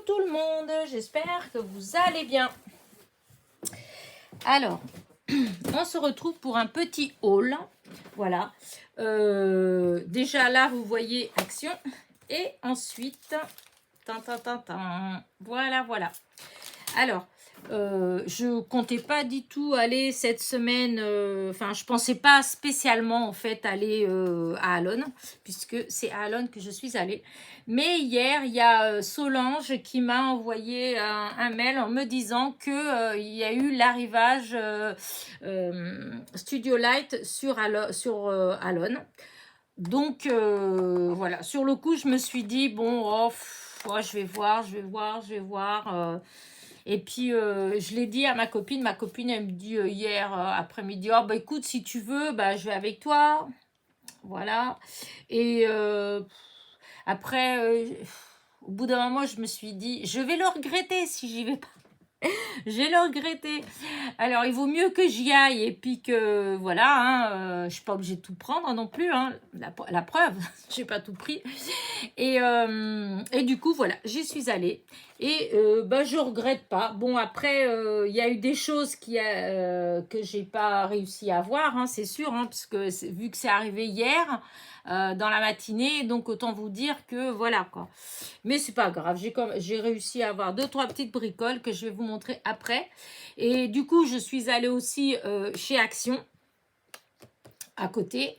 tout le monde, j'espère que vous allez bien. Alors, on se retrouve pour un petit haul. Voilà. Déjà là, vous voyez action. Et ensuite, voilà, voilà. Alors, je comptais pas du tout aller cette semaine, enfin, je pensais pas spécialement en fait aller à Alonne, puisque c'est à Alonne que je suis allée. Mais hier, il y a Solange qui m'a envoyé un mail en me disant que il y a eu l'arrivage Studio Light sur Alonne. Donc, voilà, sur le coup, je me suis dit, bon, oh, je vais voir. Et puis, je l'ai dit à ma copine, elle me dit hier après-midi, oh, bah écoute, si tu veux, bah, je vais avec toi. Voilà. Et après, au bout d'un moment, je me suis dit, je vais le regretter si j'y vais pas. Je vais le regretter. Alors, il vaut mieux que j'y aille et puis que, voilà, hein, je suis pas obligée de tout prendre non plus, hein, la preuve, j'ai pas tout pris. Et du coup, voilà, j'y suis allée. Et bah, je regrette pas. Bon, après, il y a eu des choses que j'ai pas réussi à voir, hein, c'est sûr, hein, parce que vu que c'est arrivé hier, dans la matinée, donc autant vous dire que voilà, quoi. Mais c'est pas grave, j'ai réussi à avoir 2-3 petites bricoles que je vais vous montrer après. Et du coup, je suis allée aussi chez Action, à côté,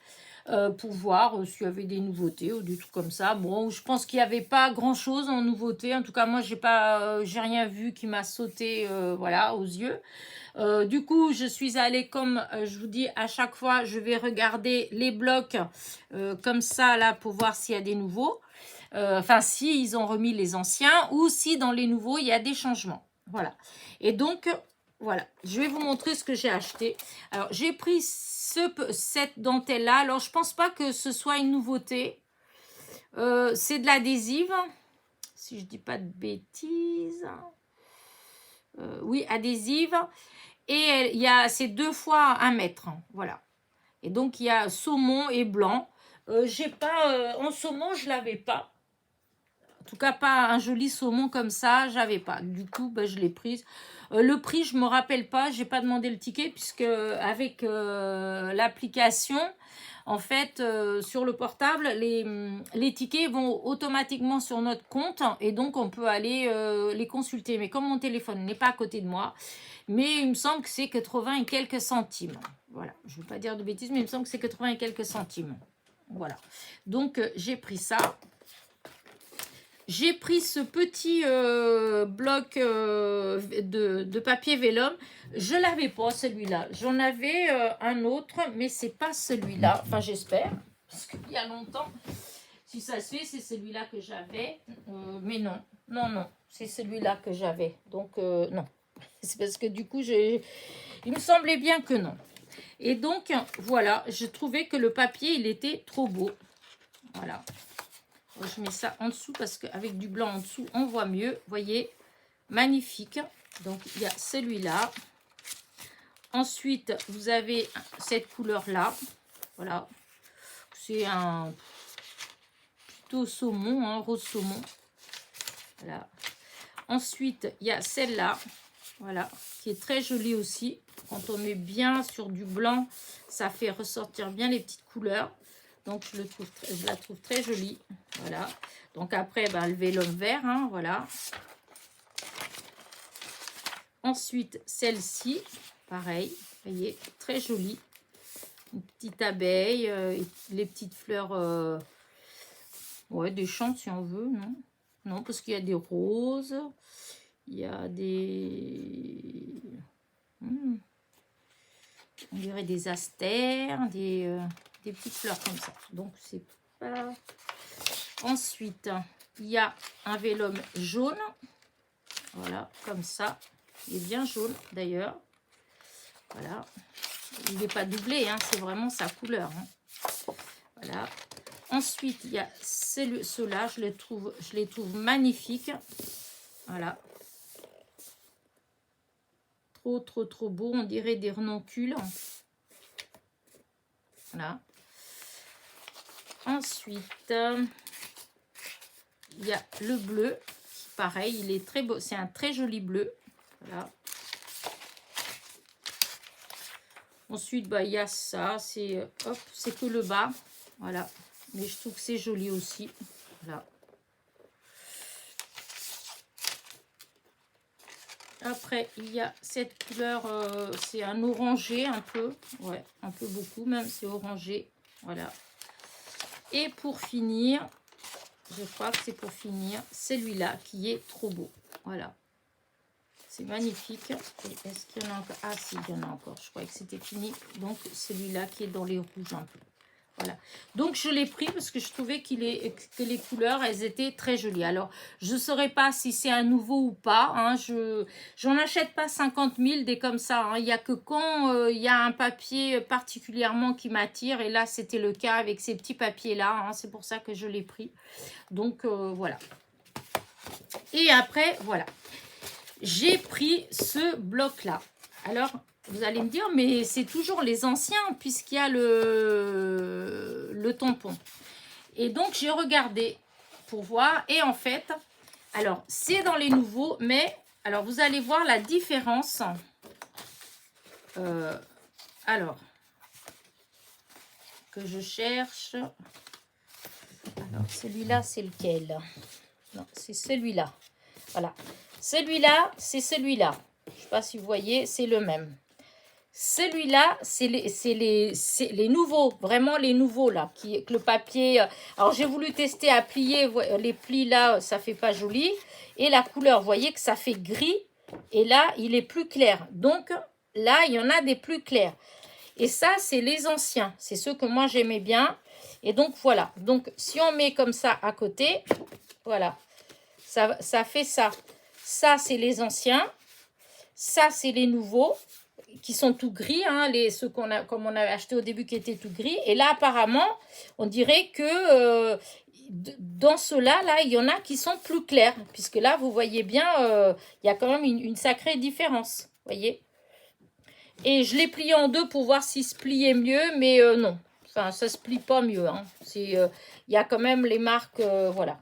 pour voir s'il y avait des nouveautés ou des trucs comme ça. Bon, je pense qu'il n'y avait pas grand-chose en nouveauté. En tout cas, moi, j'ai rien vu qui m'a sauté voilà, aux yeux. Du coup, je suis allée, comme je vous dis, à chaque fois, je vais regarder les blocs comme ça, là, pour voir s'il y a des nouveaux. Enfin, si ils ont remis les anciens ou si dans les nouveaux, il y a des changements. Voilà. Et donc, voilà, je vais vous montrer ce que j'ai acheté. Alors, j'ai pris cette dentelle-là. Alors, je pense pas que ce soit une nouveauté. C'est de l'adhésive, si je dis pas de bêtises. Oui, adhésive. Et c'est 2 fois 1 mètre. Voilà. Et donc, il y a saumon et blanc. J'ai pas... en saumon, je l'avais pas. En tout cas, pas un joli saumon comme ça, j'avais pas. Du coup, bah, je l'ai prise. Le prix, je me rappelle pas, j'ai pas demandé le ticket puisque avec l'application, en fait, sur le portable, les tickets vont automatiquement sur notre compte et donc on peut aller les consulter. Mais comme mon téléphone n'est pas à côté de moi, mais il me semble que c'est 80 et quelques centimes. Voilà, je ne veux pas dire de bêtises, mais il me semble que c'est 80 et quelques centimes. Voilà. Donc, j'ai pris ça. J'ai pris ce petit bloc de papier vélum. Je ne l'avais pas, celui-là. J'en avais un autre, mais ce n'est pas celui-là. Enfin, j'espère, parce qu'il y a longtemps. Si ça se fait, c'est celui-là que j'avais. Mais non, c'est celui-là que j'avais. Donc, non. C'est parce que du coup, il me semblait bien que non. Et donc, voilà, je trouvais que le papier, il était trop beau. Voilà. Je mets ça en dessous parce qu'avec du blanc en dessous, on voit mieux. Vous voyez, magnifique. Donc, il y a celui-là. Ensuite, vous avez cette couleur-là. Voilà. C'est un plutôt saumon, hein, rose saumon. Voilà. Ensuite, il y a celle-là. Voilà, qui est très jolie aussi. Quand on met bien sur du blanc, ça fait ressortir bien les petites couleurs. Donc, je la trouve très jolie. Voilà. Donc, après, le vélum vert, hein, voilà. Ensuite, celle-ci, pareil. Vous voyez, très jolie. Une petite abeille, les petites fleurs, ouais, des champs si on veut, non? Non, parce qu'il y a des roses. Il y a des... on dirait des astères, des petites fleurs comme ça. Donc, c'est pas... Ensuite, il y a un vélum jaune. Voilà, comme ça. Il est bien jaune, d'ailleurs. Voilà. Il n'est pas doublé, hein, c'est vraiment sa couleur. Hein. Voilà. Ensuite, il y a ceux-là. Je les trouve magnifiques. Voilà. Trop beau. On dirait des renoncules. Voilà. Ensuite, il y a le bleu pareil, il est très beau. C'est un très joli bleu. Voilà. Ensuite, bah, il y a ça. C'est que le bas. Voilà. Mais je trouve que c'est joli aussi. Voilà. Après, il y a cette couleur, c'est un orangé un peu. Ouais, un peu beaucoup même, c'est orangé. Voilà. Et pour finir, je crois que c'est pour finir, celui-là qui est trop beau. Voilà. C'est magnifique. Et est-ce qu'il y en a encore? Ah si, il y en a encore. Je croyais que c'était fini. Donc, celui-là qui est dans les rouges un peu. Voilà. Donc, je l'ai pris parce que je trouvais que les couleurs, elles étaient très jolies. Alors, je ne saurais pas si c'est un nouveau ou pas. Hein. J'en achète pas 50 000 des comme ça. Hein. Il n'y a que quand il y a un papier particulièrement qui m'attire. Et là, c'était le cas avec ces petits papiers-là. Hein. C'est pour ça que je l'ai pris. Donc, voilà. Et après, voilà. J'ai pris ce bloc-là. Alors, vous allez me dire, mais c'est toujours les anciens puisqu'il y a le tampon. Et donc, j'ai regardé pour voir. Et en fait, alors, c'est dans les nouveaux, mais alors, vous allez voir la différence. Alors, que je cherche. Alors, celui-là, c'est lequel? Non, c'est celui-là. Voilà. Celui-là, c'est celui-là. Je ne sais pas si vous voyez, c'est le même. Celui-là, c'est les nouveaux, vraiment les nouveaux là, que le papier. Alors j'ai voulu tester à plier, les plis là, ça fait pas joli. Et la couleur, vous voyez que ça fait gris. Et là, il est plus clair. Donc là, il y en a des plus clairs. Et ça, c'est les anciens. C'est ceux que moi j'aimais bien. Et donc voilà. Donc si on met comme ça à côté, voilà, ça fait ça. Ça, c'est les anciens. Ça, c'est les nouveaux qui sont tout gris, hein, ceux comme on avait acheté au début qui étaient tout gris. Et là, apparemment, on dirait que dans ceux-là, là, il y en a qui sont plus clairs. Puisque là, vous voyez bien, il y a quand même une sacrée différence. Voyez. Et je l'ai plié en deux pour voir s'il se pliait mieux, mais non. Enfin, ça se plie pas mieux. Hein. Il y a quand même les marques, voilà.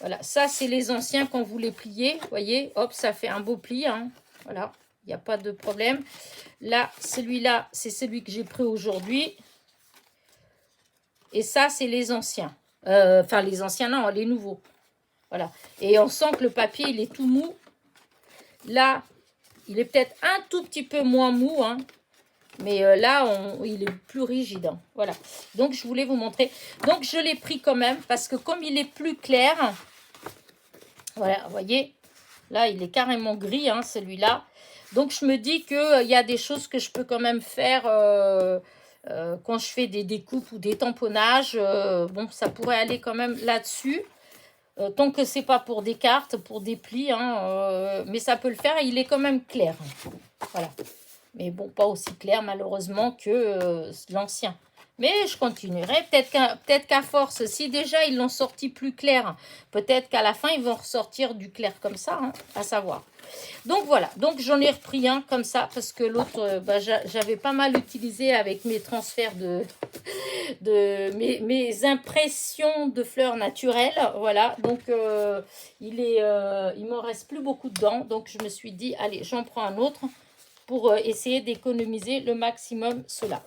Voilà, ça, c'est les anciens quand vous les pliez. Voyez, hop, ça fait un beau pli. Hein. Voilà. Il n'y a pas de problème. Là, celui-là, c'est celui que j'ai pris aujourd'hui. Et ça, c'est les anciens. Enfin, les anciens, non, les nouveaux. Voilà. Et on sent que le papier, il est tout mou. Là, il est peut-être un tout petit peu moins mou. Hein. Mais là, il est plus rigide. Hein. Voilà. Donc, je voulais vous montrer. Donc, je l'ai pris quand même. Parce que comme il est plus clair. Voilà, vous voyez. Là, il est carrément gris, hein, celui-là. Donc, je me dis qu'il y a des choses que je peux quand même faire quand je fais des découpes ou des tamponnages. Bon, ça pourrait aller quand même là-dessus. Tant que c'est pas pour des cartes, pour des plis. Hein, mais ça peut le faire et il est quand même clair. Voilà. Mais bon, pas aussi clair malheureusement que l'ancien. Mais je continuerai. Peut-être qu'à force, si déjà ils l'ont sorti plus clair, peut-être qu'à la fin, ils vont ressortir du clair comme ça, hein, à savoir. Donc voilà, donc j'en ai repris un comme ça, parce que l'autre, j'avais pas mal utilisé avec mes transferts mes impressions de fleurs naturelles. Voilà, donc il m'en reste plus beaucoup dedans. Donc je me suis dit, allez, j'en prends un autre pour essayer d'économiser le maximum cela.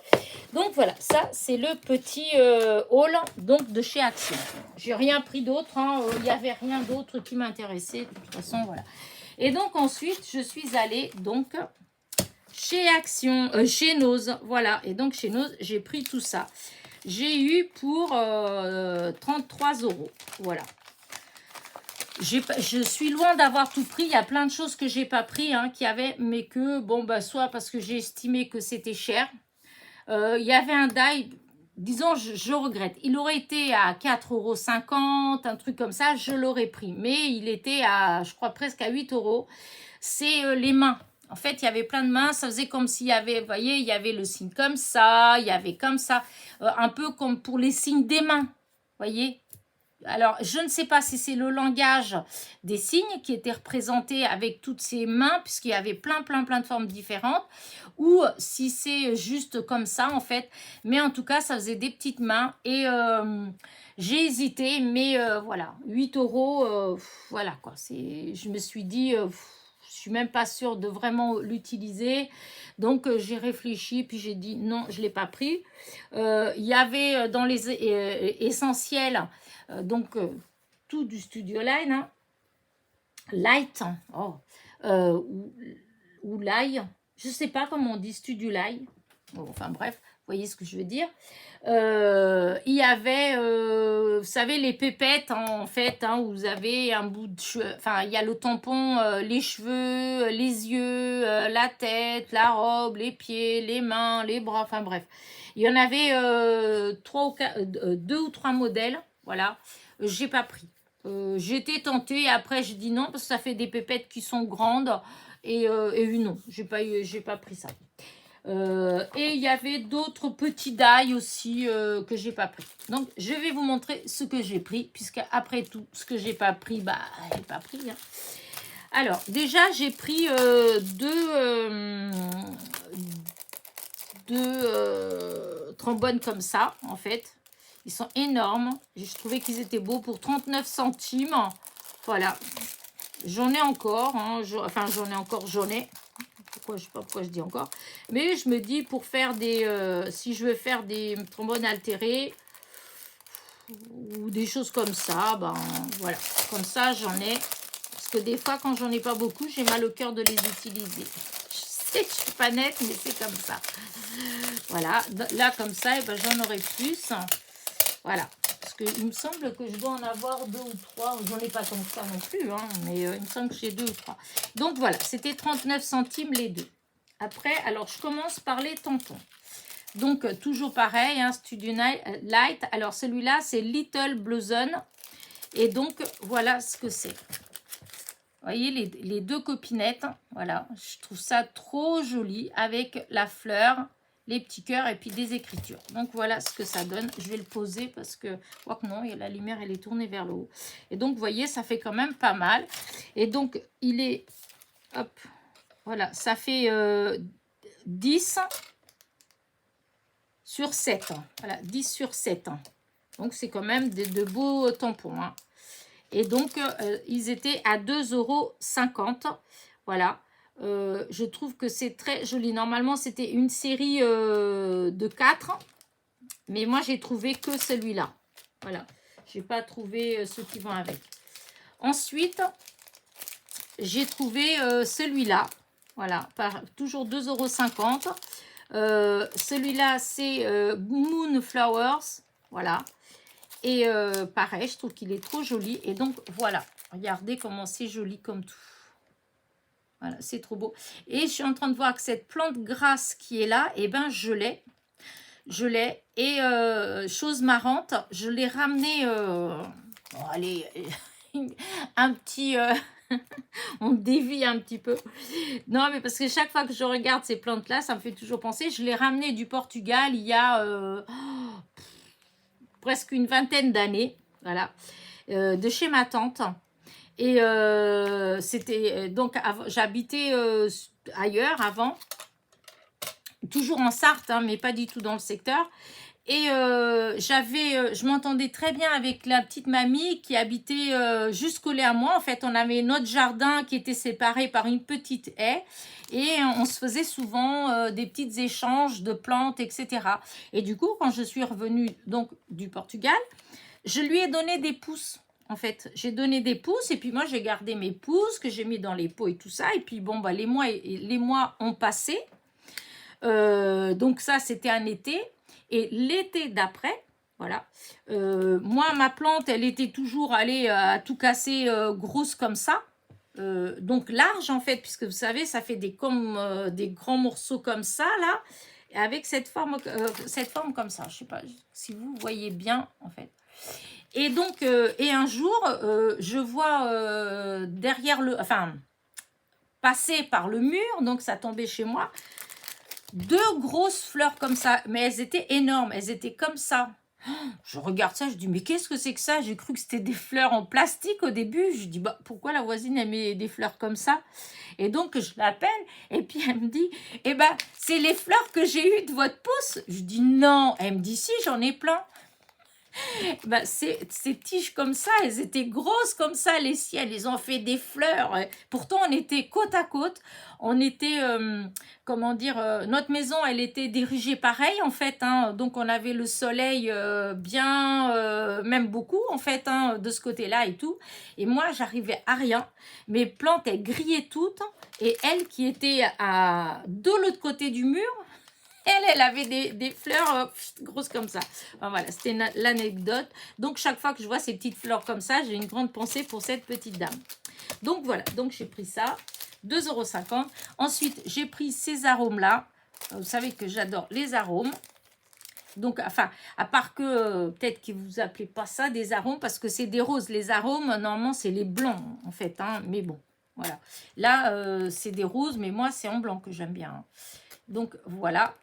Donc voilà, ça c'est le petit haul donc de chez Action. J'ai rien pris d'autre, hein, il n'y avait rien d'autre qui m'intéressait. De toute façon, voilà. Et donc ensuite, je suis allée donc chez Action, chez Nose. Voilà, et donc chez Nose, j'ai pris tout ça. J'ai eu pour 33 €. Voilà. Je suis loin d'avoir tout pris. Il y a plein de choses que j'ai pas pris, hein, qui avaient, mais que, bon, bah, soit parce que j'ai estimé que c'était cher. Il y avait un die, disons, je regrette. Il aurait été à 4,50 €, un truc comme ça, je l'aurais pris. Mais il était à, je crois, presque à 8 €. C'est les mains. En fait, il y avait plein de mains. Ça faisait comme s'il y avait, vous voyez, il y avait le signe comme ça, il y avait comme ça. Un peu comme pour les signes des mains. Vous voyez ? alors, je ne sais pas si c'est le langage des signes qui était représenté avec toutes ces mains, puisqu'il y avait plein de formes différentes, ou si c'est juste comme ça, en fait. Mais en tout cas, ça faisait des petites mains. Et j'ai hésité, mais voilà, 8 euros, voilà quoi. Je me suis dit, je suis même pas sûre de vraiment l'utiliser. Donc, j'ai réfléchi, puis j'ai dit non, je ne l'ai pas pris. Il y avait dans les essentiels, donc tout du Studio Line, hein, Light, hein, oh, ou Light, je sais pas comment on dit Studio Line. Bon, enfin bref, vous voyez ce que je veux dire. Il y avait, vous savez, les pépettes, hein, en fait, hein, où vous avez un bout de cheveux, enfin, il y a le tampon, les cheveux, les yeux, la tête, la robe, les pieds, les mains, les bras, enfin bref. Il y en avait deux ou trois modèles, voilà. J'ai pas pris. J'étais tentée, après j'ai dit non, parce que ça fait des pépettes qui sont grandes, et non, j'ai pas pris ça. Et il y avait d'autres petits die aussi que j'ai pas pris. Donc je vais vous montrer ce que j'ai pris, puisque après tout, ce que j'ai pas pris, bah j'ai pas pris. Hein. Alors déjà j'ai pris deux trombones comme ça, en fait. Ils sont énormes. Je trouvais qu'ils étaient beaux pour 39 centimes. Voilà. J'en ai encore. Hein. Enfin, j'en ai. Je sais pas pourquoi je dis encore. Mais je me dis, pour faire des... si je veux faire des trombones altérés ou des choses comme ça, ben voilà. Comme ça, j'en ai. Parce que des fois, quand j'en ai pas beaucoup, j'ai mal au cœur de les utiliser. Je sais que je suis pas nette, mais c'est comme ça. Voilà. Là, comme ça, et ben, j'en aurai plus. Voilà. Parce qu'il me semble que je dois en avoir 2 ou 3. J'en ai pas tant que ça non plus, hein, mais il me semble que j'ai 2 ou 3. Donc voilà, c'était 39 centimes les deux. Après, alors je commence par les tampons. Donc toujours pareil, hein, Studio Light. Alors celui-là, c'est Little Blossom. Et donc voilà ce que c'est. Vous voyez les deux copinettes. Voilà, je trouve ça trop joli avec la fleur, les petits cœurs et puis des écritures. Donc voilà ce que ça donne. Je vais le poser parce que, quoique non, la lumière elle est tournée vers le haut. Et donc vous voyez, ça fait quand même pas mal. Et donc il est, hop, voilà, ça fait 10 sur 7. Voilà, 10 sur 7. Donc c'est quand même de beaux tampons. Hein. Et donc ils étaient à 2,50 €. Voilà. Je trouve que c'est très joli. Normalement, c'était une série de 4. Mais moi, j'ai trouvé que celui-là. Voilà. Je n'ai pas trouvé ceux qui vont avec. Ensuite, j'ai trouvé celui-là. Voilà. Toujours 2,50 €. Celui-là, c'est Moonflowers. Voilà. Et pareil, je trouve qu'il est trop joli. Et donc, voilà. Regardez comment c'est joli comme tout. Voilà, c'est trop beau. Et je suis en train de voir que cette plante grasse qui est là, eh ben, je l'ai. Je l'ai. Et chose marrante, je l'ai ramené... bon, allez, un petit... on dévie un petit peu. Non, mais parce que chaque fois que je regarde ces plantes-là, ça me fait toujours penser. Je l'ai ramené du Portugal il y a presque une vingtaine d'années. Voilà. De chez ma tante. Et c'était donc j'habitais ailleurs avant, toujours en Sarthe, hein, mais pas du tout dans le secteur. Et je m'entendais très bien avec la petite mamie qui habitait juste collée à moi. En fait, on avait notre jardin qui était séparé par une petite haie. Et on se faisait souvent des petits échanges de plantes, etc. Et du coup, quand je suis revenue donc, du Portugal, je lui ai donné des pousses. En fait, j'ai donné des pousses et puis moi, j'ai gardé mes pousses que j'ai mis dans les pots et tout ça. Et puis, bon, bah, les mois ont passé. Donc ça, c'était un été. Et l'été d'après, voilà, moi, ma plante, elle était toujours allée à tout casser grosse comme ça. Donc large, en fait, puisque vous savez, ça fait des grands morceaux comme ça, là, avec cette forme comme ça. Je ne sais pas si vous voyez bien, en fait. Et donc, et un jour, je vois derrière passer par le mur, donc ça tombait chez moi, 2 grosses fleurs comme ça, mais elles étaient énormes, elles étaient comme ça. Je regarde ça, je dis, mais qu'est-ce que c'est que ça? J'ai cru que c'était des fleurs en plastique au début. Je dis, bah, pourquoi la voisine, elle met des fleurs comme ça? Et donc, je l'appelle, et puis elle me dit, eh ben, c'est les fleurs que j'ai eues de votre pouce. Je dis, non. Elle me dit, si, j'en ai plein. Ben, ces tiges comme ça, elles étaient grosses comme ça, les ciels, ils ont fait des fleurs. Pourtant, on était côte à côte. On était, comment dire, notre maison, elle était dirigée pareil, en fait. Hein. Donc, on avait le soleil bien, même beaucoup, en fait, hein, de ce côté-là et tout. Et moi, j'arrivais à rien. Mes plantes, elles grillaient toutes. Et elle, qui était de l'autre côté du mur, elle avait des fleurs grosses comme ça. Enfin, voilà, c'était l'anecdote. Donc, chaque fois que je vois ces petites fleurs comme ça, j'ai une grande pensée pour cette petite dame. Donc, voilà. Donc, j'ai pris ça. 2,50 €. Ensuite, j'ai pris ces arômes-là. Vous savez que j'adore les arômes. Donc, enfin, à part que peut-être que vous appelez pas ça des arômes parce que c'est des roses. Les arômes, normalement, c'est les blancs, en fait. Hein, mais bon, voilà. Là, c'est des roses, mais moi, c'est en blanc que j'aime bien. Hein. Donc, voilà.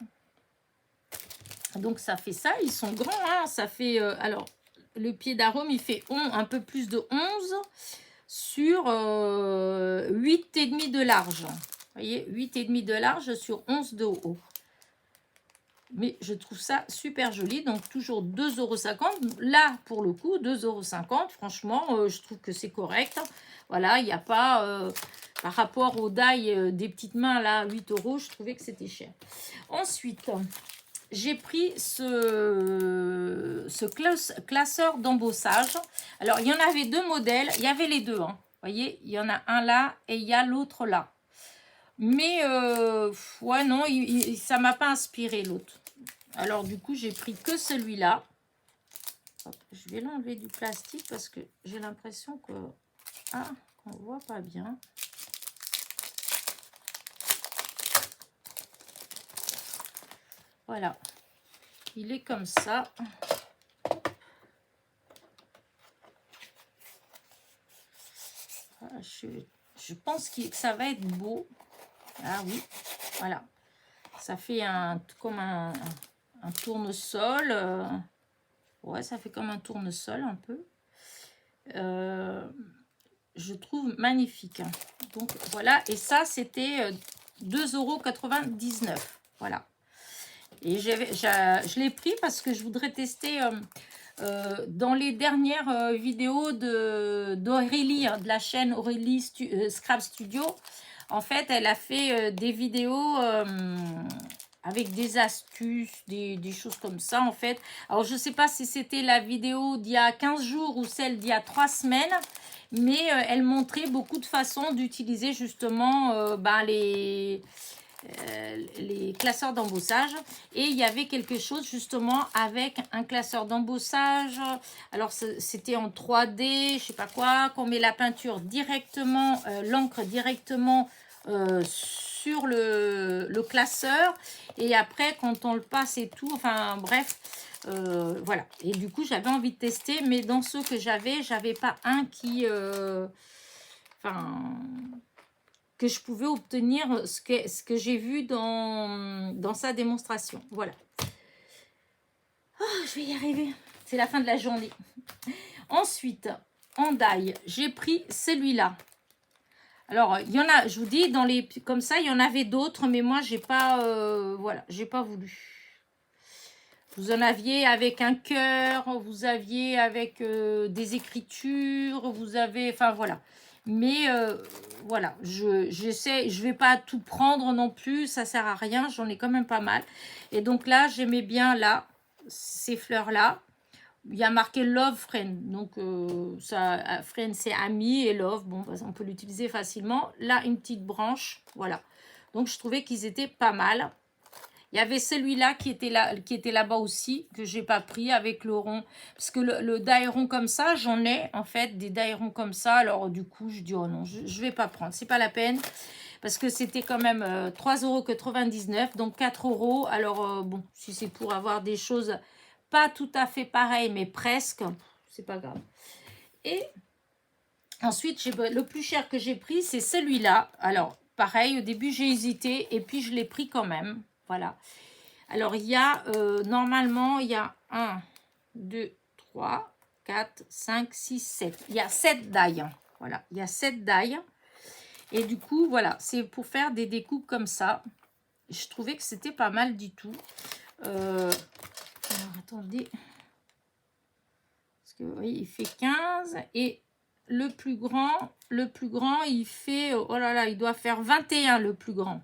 Donc, ça fait ça. Ils sont grands. Hein. Ça fait... alors, le pied d'arôme, il fait un peu plus de 11 sur 8,5 de large. Vous voyez, 8,5 de large sur 11 de haut. Mais je trouve ça super joli. Donc, toujours 2,50 €. Là, pour le coup, 2,50 €. Franchement, je trouve que c'est correct. Voilà, il n'y a pas... par rapport au die des petites mains, là, 8 €, je trouvais que c'était cher. Ensuite... j'ai pris ce classeur d'embossage. Alors, il y en avait deux modèles. Il y avait les deux. Hein. Vous voyez, il y en a un là et il y a l'autre là. Mais, ouais, non, ça ne m'a pas inspiré l'autre. Alors, du coup, j'ai pris que celui-là. Je vais l'enlever du plastique parce que j'ai l'impression que... Ah, on ne voit pas bien. Voilà. Il est comme ça. Voilà, je pense que ça va être beau. Ah oui, voilà. Ça fait comme un tournesol. Ouais, ça fait comme un tournesol un peu. Je trouve magnifique. Donc voilà, et ça c'était 2,99 €. Voilà. Et je l'ai pris parce que je voudrais tester dans les dernières vidéos d'Aurélie, de la chaîne Aurélie Scrap Studio. En fait, elle a fait des vidéos avec des astuces, des choses comme ça, en fait. Alors, je ne sais pas si c'était la vidéo d'il y a 15 jours ou celle d'il y a 3 semaines, mais elle montrait beaucoup de façons d'utiliser justement les classeurs d'embossage. Et il y avait quelque chose justement avec un classeur d'embossage. Alors, c'était en 3D, je sais pas quoi, qu'on met la peinture directement, l'encre directement sur le classeur. Et après, quand on le passe et tout, enfin bref, voilà. Et du coup, j'avais envie de tester, mais dans ceux que j'avais pas un qui... que je pouvais obtenir ce que j'ai vu dans sa démonstration. Voilà. Oh, je vais y arriver. C'est la fin de la journée. Ensuite, en die, j'ai pris celui-là. Alors, il y en a, je vous dis, comme ça, il y en avait d'autres, mais moi, j'ai pas, voilà, j'ai pas voulu. Vous en aviez avec un cœur, vous aviez avec des écritures, vous avez, enfin voilà. Mais voilà, je vais pas tout prendre non plus, ça sert à rien, j'en ai quand même pas mal. Et donc là, j'aimais bien là, ces fleurs-là. Il y a marqué Love Friend, donc ça, Friend c'est ami et Love, bon, on peut l'utiliser facilement. Là, une petite branche, voilà. Donc je trouvais qu'ils étaient pas mal. Il y avait celui-là qui était là-bas aussi, que j'ai pas pris avec le rond. Parce que le die rond comme ça, j'en ai en fait, des die ronds comme ça. Alors du coup, je dis, oh non, je vais pas prendre, c'est pas la peine. Parce que c'était quand même 3,99 €, donc 4 €. Alors bon, si c'est pour avoir des choses pas tout à fait pareilles, mais presque, c'est pas grave. Et ensuite, le plus cher que j'ai pris, c'est celui-là. Alors, pareil, au début, j'ai hésité et puis je l'ai pris quand même. Voilà. Alors, il y a, normalement, il y a 1, 2, 3, 4, 5, 6, 7. Il y a 7 dailles. Voilà, il y a 7 dailles. Et du coup, voilà, c'est pour faire des découpes comme ça. Je trouvais que c'était pas mal du tout. Alors, attendez. Parce que, vous voyez, il fait 15. Et le plus grand, il fait... Oh là là, il doit faire 21, le plus grand.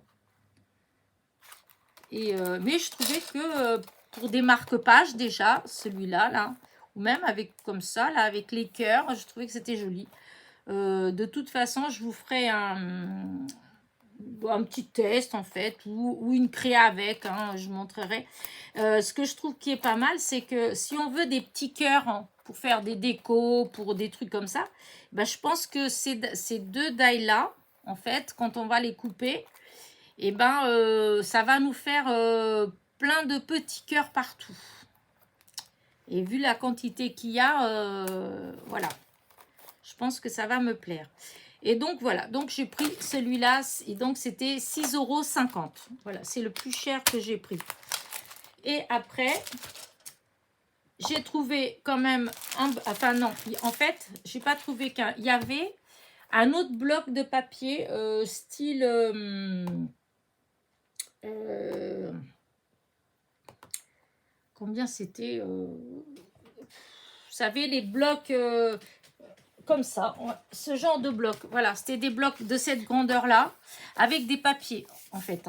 Et, mais je trouvais que pour des marque-pages, déjà, celui-là, là, ou même avec comme ça, là, avec les cœurs, je trouvais que c'était joli. De toute façon, je vous ferai un petit test en fait, ou une créa avec, hein, je montrerai. Ce que je trouve qui est pas mal, c'est que si on veut des petits cœurs hein, pour faire des décos, pour des trucs comme ça, ben, je pense que ces deux dailles là, en fait, quand on va les couper, et ben ça va nous faire plein de petits cœurs partout. Et vu la quantité qu'il y a, voilà, je pense que ça va me plaire. Et donc, voilà. Donc, j'ai pris celui-là. Et donc, c'était 6,50 €. Voilà, c'est le plus cher que j'ai pris. Et après, j'ai trouvé quand même... Enfin, non. En fait, j'ai pas trouvé qu'un... Il y avait un autre bloc de papier style... combien c'était vous savez, les blocs... comme ça, ce genre de bloc. Voilà, c'était des blocs de cette grandeur-là, avec des papiers, en fait.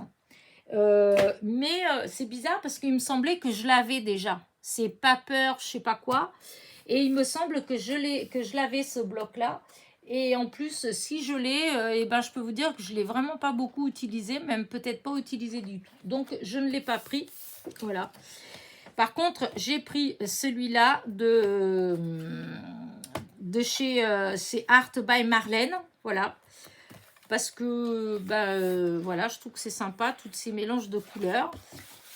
Mais c'est bizarre parce qu'il me semblait que je l'avais déjà. C'est Paper, je sais pas quoi. Et il me semble que je l'avais, ce bloc-là. Et en plus, si je l'ai, eh ben, je peux vous dire que je ne l'ai vraiment pas beaucoup utilisé, même peut-être pas utilisé du tout. Donc, je ne l'ai pas pris. Voilà. Par contre, j'ai pris celui-là de chez c'est Art by Marlène, voilà, parce que voilà, je trouve que c'est sympa tous ces mélanges de couleurs.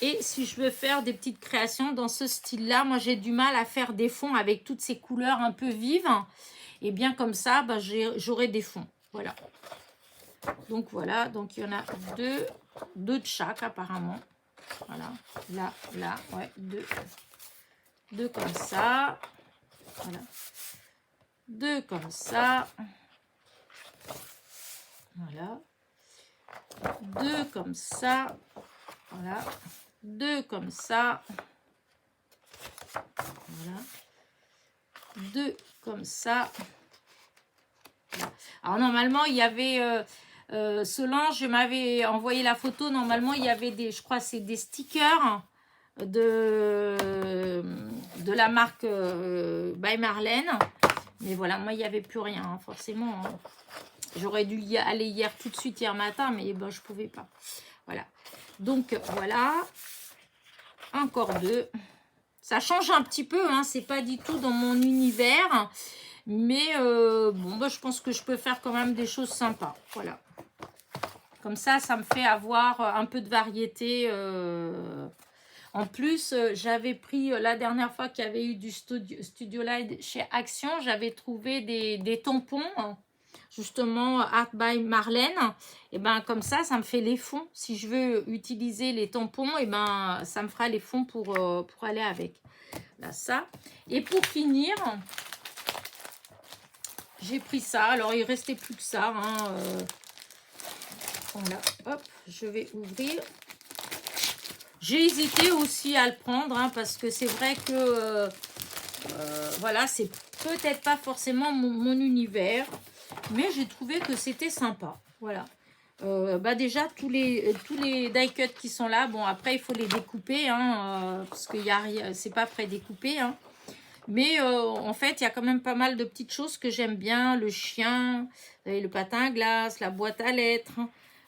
Et si je veux faire des petites créations dans ce style là, moi j'ai du mal à faire des fonds avec toutes ces couleurs un peu vives, et bien comme ça j'aurai des fonds, voilà. Donc voilà, donc il y en a deux de chaque apparemment, voilà, là ouais, deux comme ça, voilà, deux comme ça, voilà, deux comme ça, voilà, deux comme ça, voilà, deux comme ça. Voilà. Alors normalement il y avait Solange m'avait envoyé la photo, normalement il y avait des, je crois c'est des stickers de la marque by Marlène, mais voilà, moi il n'y avait plus rien hein, forcément hein. J'aurais dû y aller hier tout de suite, hier matin, mais ben, je pouvais pas. Voilà. Donc, voilà. Encore deux. Ça change un petit peu, hein. C'est pas du tout dans mon univers. Mais bon, ben, je pense que je peux faire quand même des choses sympas. Voilà. Comme ça, ça me fait avoir un peu de variété. En plus, j'avais pris la dernière fois qu'il y avait eu du Studio Light chez Action, j'avais trouvé des tampons. Justement, Art by Marlène, et ben comme ça me fait les fonds. Si je veux utiliser les tampons, et ben ça me fera les fonds pour aller avec. Là, ça. Et pour finir, j'ai pris ça. Alors, il restait plus que ça. Hein, voilà, hop, je vais ouvrir. J'ai hésité aussi à le prendre, hein, parce que c'est vrai que, voilà, c'est peut-être pas forcément mon univers. Mais j'ai trouvé que c'était sympa. Voilà. Déjà, tous les die cuts qui sont là, bon, après, il faut les découper, hein, parce que c'est pas prédécoupé. Hein. Mais en fait, il y a quand même pas mal de petites choses que j'aime bien. Le chien, le patin à glace, la boîte à lettres,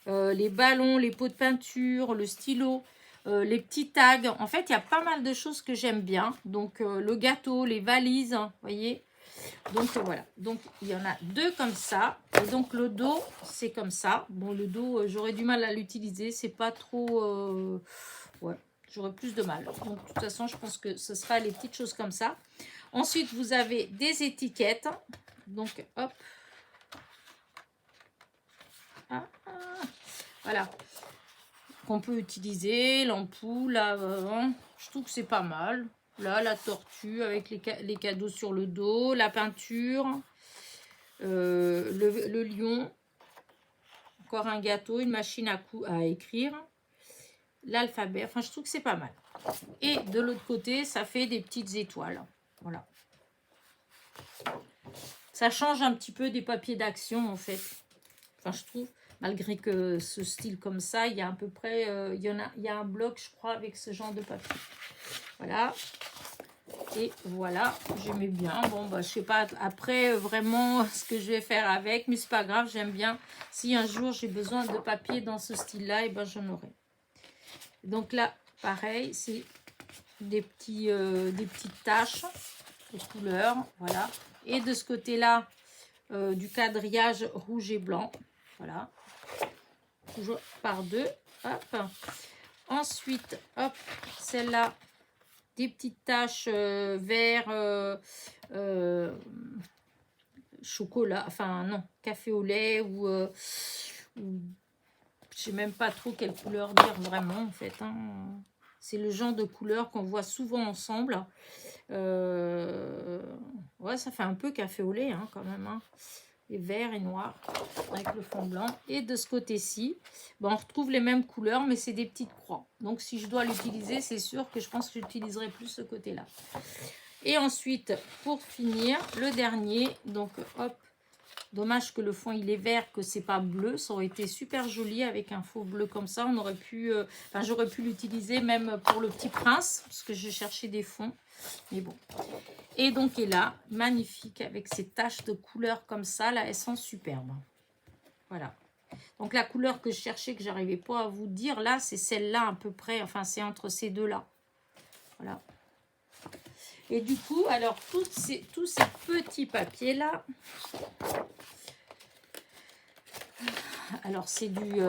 les ballons, les pots de peinture, le stylo, les petits tags. En fait, il y a pas mal de choses que j'aime bien. Donc, le gâteau, les valises, vous voyez. Donc voilà, donc il y en a deux comme ça, et donc le dos c'est comme ça. Bon, le dos j'aurais du mal à l'utiliser, c'est pas trop ouais, j'aurais plus de mal. Donc de toute façon je pense que ce sera les petites choses comme ça. Ensuite vous avez des étiquettes, donc hop, voilà, qu'on peut utiliser, l'ampoule, je trouve que c'est pas mal. Là, la tortue avec les cadeaux sur le dos, la peinture, le lion, encore un gâteau, une machine à écrire, l'alphabet. Enfin, je trouve que c'est pas mal. Et de l'autre côté, ça fait des petites étoiles. Voilà. Ça change un petit peu des papiers d'action, en fait. Enfin, je trouve, malgré que ce style comme ça, il y a à peu près, il y a un bloc, je crois, avec ce genre de papier. Voilà. Et voilà, j'aimais bien. Bon, bah, je sais pas après vraiment ce que je vais faire avec, mais c'est pas grave, j'aime bien. Si un jour j'ai besoin de papier dans ce style-là, et ben j'en aurai. Donc là, pareil, c'est des petites taches de couleur, voilà. Et de ce côté-là, du quadrillage rouge et blanc, voilà. Toujours par deux, hop. Ensuite, hop, celle-là, des petites taches vert, chocolat, enfin non, café au lait ou je sais même pas trop quelle couleur dire vraiment en fait. Hein. C'est le genre de couleur qu'on voit souvent ensemble. Ouais, ça fait un peu café au lait hein, quand même. Hein. Et vert et noir avec le fond blanc. Et de ce côté-ci, ben, on retrouve les mêmes couleurs, mais c'est des petites croix. Donc si je dois l'utiliser, c'est sûr que je pense que j'utiliserai plus ce côté-là. Et ensuite, pour finir, le dernier, donc hop, dommage que le fond il est vert, que c'est pas bleu, ça aurait été super joli avec un faux bleu comme ça, on aurait pu, enfin j'aurais pu l'utiliser même pour le Petit Prince, parce que je cherchais des fonds, mais bon. Et donc, est là, magnifique, avec ces taches de couleur comme ça, là, elles sont superbes. Voilà. Donc, la couleur que je cherchais, que j'arrivais pas à vous dire, là, c'est celle-là à peu près, enfin, c'est entre ces deux-là. Voilà. Et du coup, alors, tous ces petits papiers-là, alors, c'est du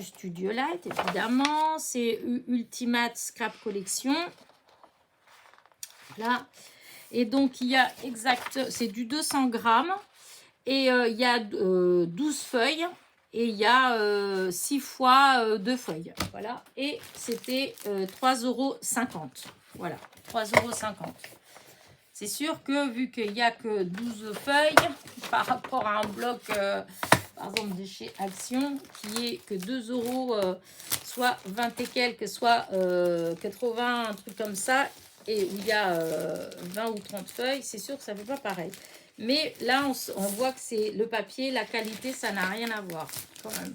Studio Light, évidemment, c'est Ultimate Scrap Collection. Là. Et donc, il y a c'est du 200 grammes et il y a 12 feuilles et il y a 6 fois 2 feuilles. Voilà. Et c'était 3,50 €. Voilà, 3,50 €. C'est sûr que vu qu'il n'y a que 12 feuilles par rapport à un bloc, par exemple, de chez Action, qui est que 2 €, soit 20 et quelques, soit 80, un truc comme ça, et où il y a 20 ou 30 feuilles, c'est sûr que ça ne fait pas pareil. Mais là, on voit que c'est le papier, la qualité, ça n'a rien à voir quand même.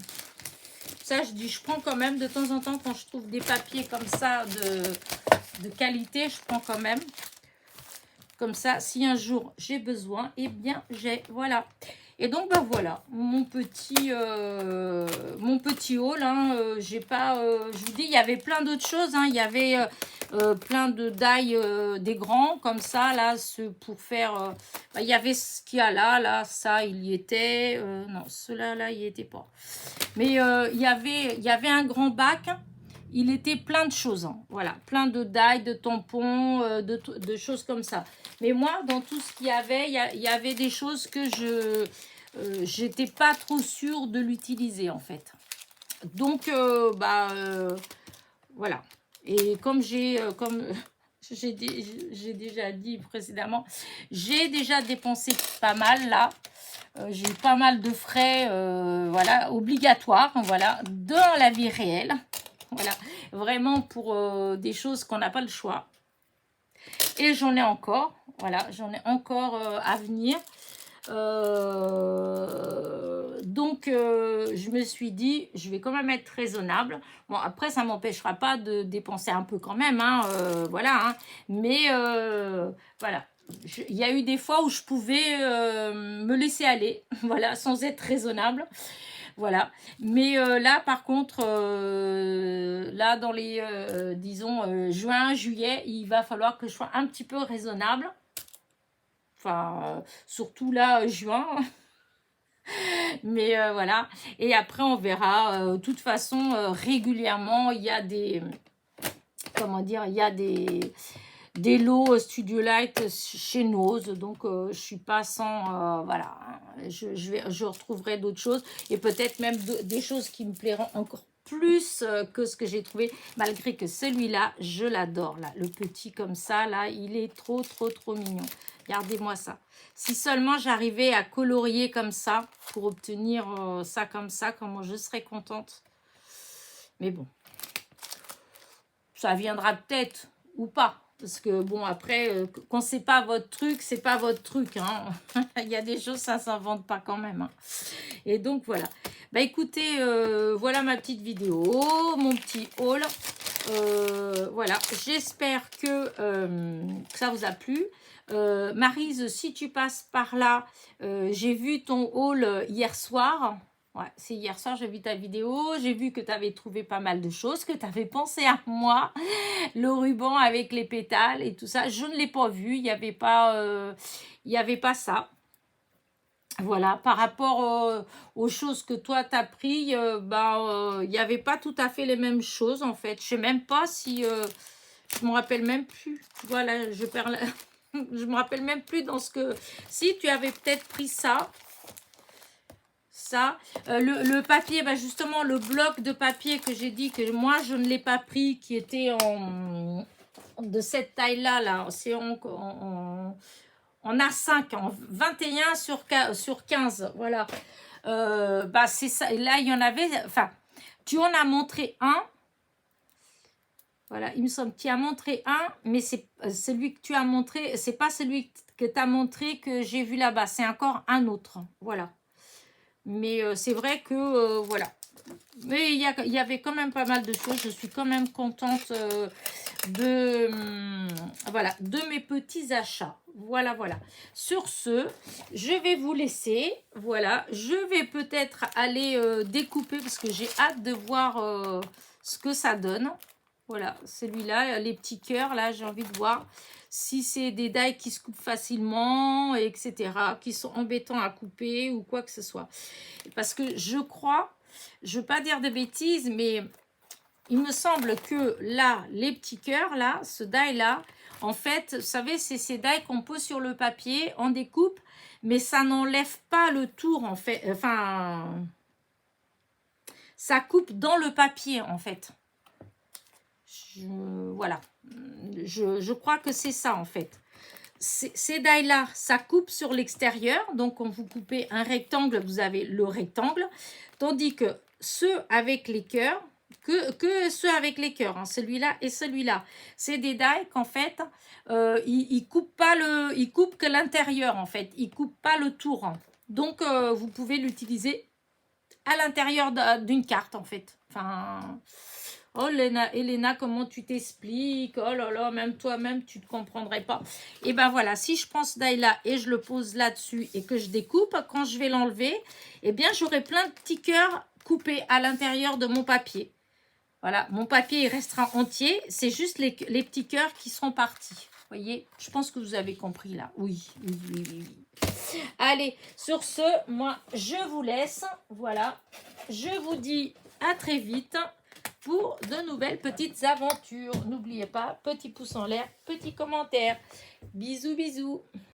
Ça, je prends quand même de temps en temps quand je trouve des papiers comme ça de qualité, je prends quand même. Comme ça, si un jour j'ai besoin, eh bien j'ai, voilà. Et donc, ben voilà, mon petit haul. Hein, j'ai pas, je vous dis, il y avait plein d'autres choses. Hein, il y avait plein de die des grands, comme ça, là, pour faire... il y avait ce qu'il y a là, ça, il y était. Non, cela là, il n'y était pas. Mais il y avait un grand bac. Il était plein de choses, hein, voilà, plein de die, de tampons, de choses comme ça. Mais moi, dans tout ce qu'il y avait, il y avait des choses que j'étais pas trop sûre de l'utiliser en fait. Donc, voilà. Et comme j'ai déjà dit précédemment, j'ai déjà dépensé pas mal là. J'ai eu pas mal de frais, voilà, obligatoires, voilà, dans la vie réelle. Voilà, vraiment pour des choses qu'on n'a pas le choix. Et j'en ai encore, voilà, j'en ai encore à venir. Donc, je me suis dit, je vais quand même être raisonnable. Bon, après, ça ne m'empêchera pas de dépenser un peu quand même, hein, voilà. Hein, mais, voilà. Il y a eu des fois où je pouvais me laisser aller, voilà, sans être raisonnable. Voilà. Mais là, par contre, là, dans les, disons, juin, juillet, il va falloir que je sois un petit peu raisonnable. Enfin, surtout là, juin. Mais voilà. Et après, on verra. De toute façon, régulièrement, il y a des... Comment dire? Il y a des lots Studio Light chez Nose, donc je suis pas sans, voilà, je retrouverai d'autres choses et peut-être même des choses qui me plairont encore plus que ce que j'ai trouvé, malgré que celui-là, je l'adore, là. Le petit comme ça, là, il est trop, trop, trop mignon. Regardez-moi ça. Si seulement j'arrivais à colorier comme ça, pour obtenir ça comme ça, comment je serais contente. Mais bon, ça viendra peut-être ou pas. Parce que bon, après, quand c'est pas votre truc, c'est pas votre truc. Hein. Il y a des choses, ça s'invente pas quand même. Hein. Et donc, voilà. Bah écoutez, voilà ma petite vidéo, mon petit haul. Voilà, j'espère que ça vous a plu. Maryse, si tu passes par là, j'ai vu ton haul hier soir. Ouais, c'est hier soir, j'ai vu ta vidéo, j'ai vu que tu avais trouvé pas mal de choses, que tu avais pensé à moi, le ruban avec les pétales et tout ça. Je ne l'ai pas vu, il n'y avait pas ça. Voilà, par rapport aux choses que toi t'as pris, il n'y avait pas tout à fait les mêmes choses en fait. Je sais même pas si, je me rappelle même plus. Voilà, je perds la... je me rappelle même plus dans ce que... Si, tu avais peut-être pris ça. Ça. Le papier, bah justement, le bloc de papier que j'ai dit que moi, je ne l'ai pas pris, qui était de cette taille-là, là. C'est en A5, en 21 sur 15. Voilà. Bah, c'est ça. Et là, il y en avait... Enfin, tu en as montré un. Voilà, il me semble que tu as montré un, mais c'est celui que tu as montré, c'est pas celui que tu as montré que j'ai vu là-bas, c'est encore un autre. Voilà. Mais c'est vrai que, voilà. Mais il y avait quand même pas mal de choses. Je suis quand même contente voilà, de mes petits achats. Voilà, voilà. Sur ce, je vais vous laisser. Voilà, je vais peut-être aller découper parce que j'ai hâte de voir ce que ça donne. Voilà, celui-là, les petits cœurs, là, j'ai envie de voir si c'est des die qui se coupent facilement, etc., qui sont embêtants à couper ou quoi que ce soit. Parce que je crois, je ne veux pas dire de bêtises, mais il me semble que là, les petits cœurs, là, ce die-là, en fait, vous savez, c'est ces die qu'on pose sur le papier, on découpe, mais ça n'enlève pas le tour, en fait. Enfin, ça coupe dans le papier, en fait. Voilà, je crois que c'est ça en fait. Ces die-là, ça coupe sur l'extérieur. Donc, quand vous coupez un rectangle, vous avez le rectangle. Tandis que ceux avec les cœurs, que ceux avec les cœurs, hein, celui-là et celui-là, c'est des die qu'en fait, ils coupent pas ils coupent que l'intérieur en fait. Ils coupent pas le tour. Hein. Donc, vous pouvez l'utiliser à l'intérieur d'une carte en fait. Enfin... Oh, Elena, comment tu t'expliques? Oh là là, même toi-même, tu ne te comprendrais pas. Et ben voilà, si je prends ce die-là et je le pose là-dessus et que je découpe, quand je vais l'enlever, eh bien, j'aurai plein de petits cœurs coupés à l'intérieur de mon papier. Voilà, mon papier il restera entier. C'est juste les petits cœurs qui seront partis. Vous voyez, je pense que vous avez compris là. Oui, oui, oui, oui, oui. Allez, sur ce, moi, je vous laisse. Voilà, je vous dis à très vite pour de nouvelles petites aventures. N'oubliez pas, petit pouce en l'air, petit commentaire. Bisous, bisous.